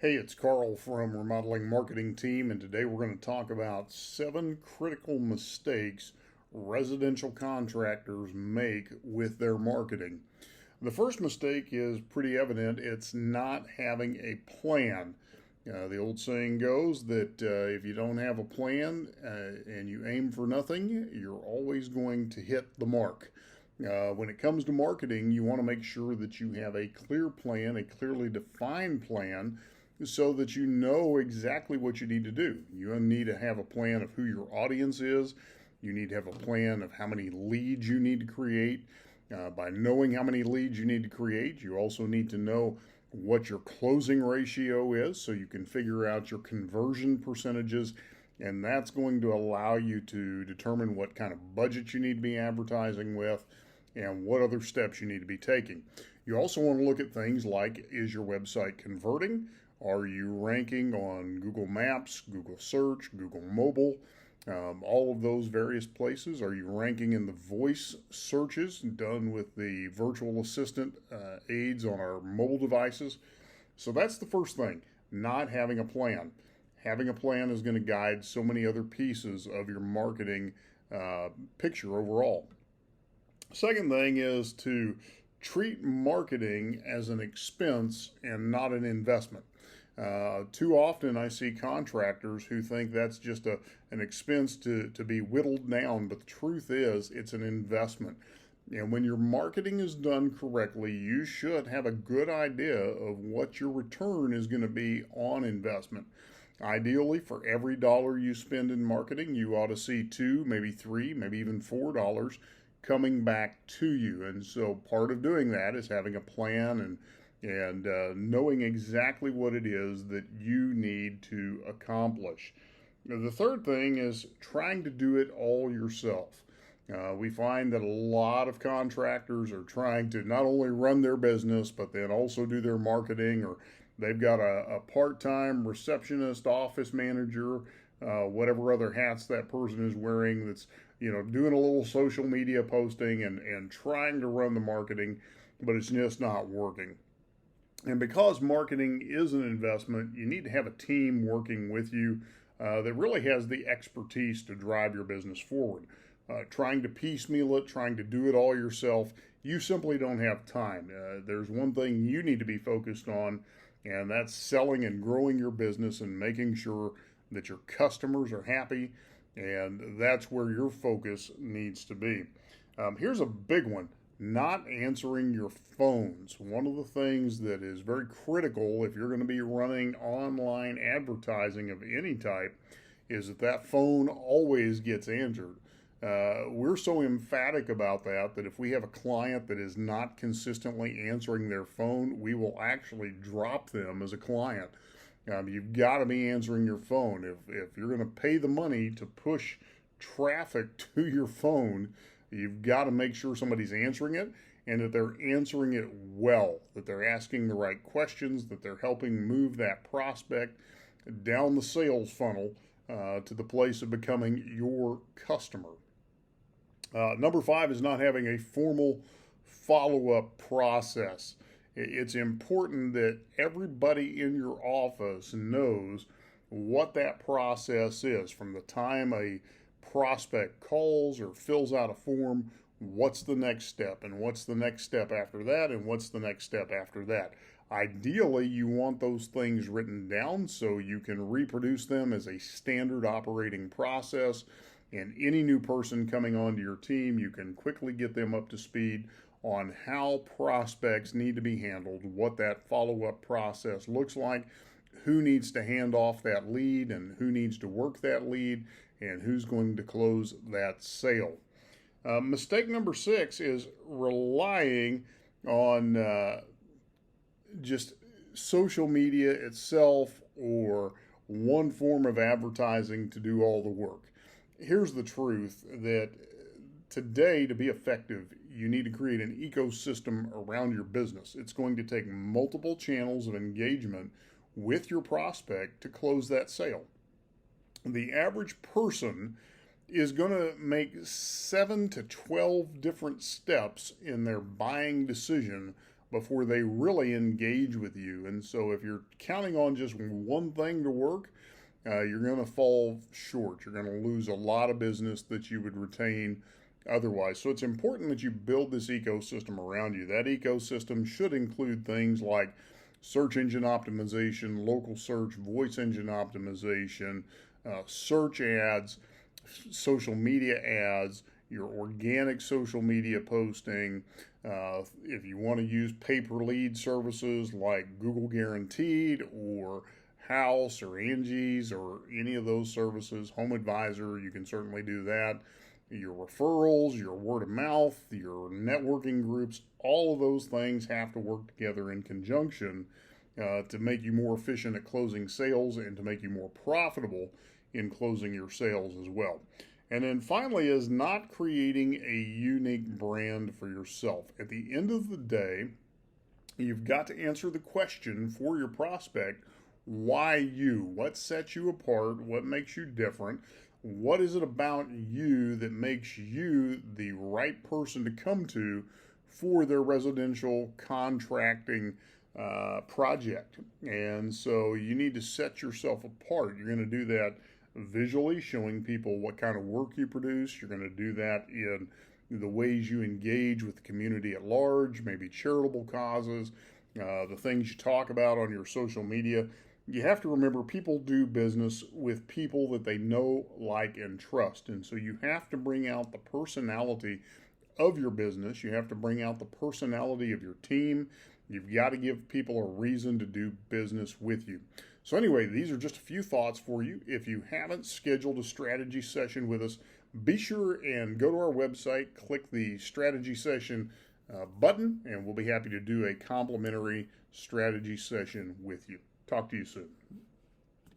Hey, it's Carl from Remodeling Marketing Team, and today we're going to talk about 7 critical mistakes residential contractors make with their marketing. The first mistake is pretty evident. It's not having a plan. The old saying goes that if you don't have a plan and you aim for nothing, you're always going to hit the mark. When it comes to marketing, you want to make sure that you have a clear plan, a clearly defined plan, so that you know exactly what you need to do. You need to have a plan of who your audience is. You need to have a plan of how many leads you need to create. By knowing how many leads you need to create, you also need to know what your closing ratio is so you can figure out your conversion percentages, and that's going to allow you to determine what kind of budget you need to be advertising with and what other steps you need to be taking. You also want to look at things like, is your website converting? Are you ranking on Google Maps, Google Search, Google Mobile, all of those various places? Are you ranking in the voice searches done with the virtual assistant aids on our mobile devices? So that's the first thing, not having a plan. Having a plan is going to guide so many other pieces of your marketing picture overall. Second thing is to treat marketing as an expense and not an investment. Too often I see contractors who think that's just an expense to be whittled down, but the truth is it's an investment. And when your marketing is done correctly, you should have a good idea of what your return is going to be on investment. Ideally, for every dollar you spend in marketing, you ought to see $2, maybe $3, maybe even $4 coming back to you. And so part of doing that is having a plan and knowing exactly what it is that you need to accomplish. The third thing is trying to do it all yourself. We find that a lot of contractors are trying to not only run their business, but then also do their marketing, or they've got a part-time receptionist, office manager, whatever other hats that person is wearing, that's doing a little social media posting and trying to run the marketing, but it's just not working. And because marketing is an investment, you need to have a team working with you that really has the expertise to drive your business forward. Trying to piecemeal it, trying to do it all yourself, you simply don't have time. There's one thing you need to be focused on, and that's selling and growing your business and making sure that your customers are happy, and that's where your focus needs to be. Here's a big one. Not answering your phones. One of the things that is very critical if you're going to be running online advertising of any type is that phone always gets answered. We're so emphatic about that if we have a client that is not consistently answering their phone, we will actually drop them as a client. You've got to be answering your phone. If you're going to pay the money to push traffic to your phone, you've got to make sure somebody's answering it and that they're answering it well, that they're asking the right questions, that they're helping move that prospect down the sales funnel to the place of becoming your customer. Number 5 is not having a formal follow-up process. It's important that everybody in your office knows what that process is from the time a prospect calls or fills out a form. What's the next step, and what's the next step after that, and what's the next step after that? Ideally, you want those things written down so you can reproduce them as a standard operating process, and any new person coming onto your team, you can quickly get them up to speed on how prospects need to be handled, what that follow-up process looks like, who needs to hand off that lead and who needs to work that lead, and who's going to close that sale. Mistake number 6 is relying on just social media itself or one form of advertising to do all the work. Here's the truth, that today, to be effective, you need to create an ecosystem around your business. It's going to take multiple channels of engagement with your prospect to close that sale. The average person is going to make 7 to 12 different steps in their buying decision before they really engage with you. And so if you're counting on just one thing to work, you're going to fall short. You're going to lose a lot of business that you would retain otherwise. So it's important that you build this ecosystem around you. That ecosystem should include things like search engine optimization, local search, voice engine optimization, search ads, social media ads, your organic social media posting. If you want to use pay-per-lead services like Google Guaranteed or House or Angie's or any of those services, Home Advisor, you can certainly do that. Your referrals, your word of mouth, your networking groups, all of those things have to work together in conjunction to make you more efficient at closing sales and to make you more profitable in closing your sales as well. And then finally is not creating a unique brand for yourself. At the end of the day, you've got to answer the question for your prospect, why you? What sets you apart? What makes you different? What is it about you that makes you the right person to come to for their residential contracting project? And so you need to set yourself apart. You're going to do that visually, showing people what kind of work you produce. You're going to do that in the ways you engage with the community at large, maybe charitable causes, the things you talk about on your social media. You have to remember people do business with people that they know, like, and trust. And so you have to bring out the personality of your business. You have to bring out the personality of your team. You've got to give people a reason to do business with you. So anyway, these are just a few thoughts for you. If you haven't scheduled a strategy session with us, be sure and go to our website, click the strategy session button, and we'll be happy to do a complimentary strategy session with you. Talk to you soon.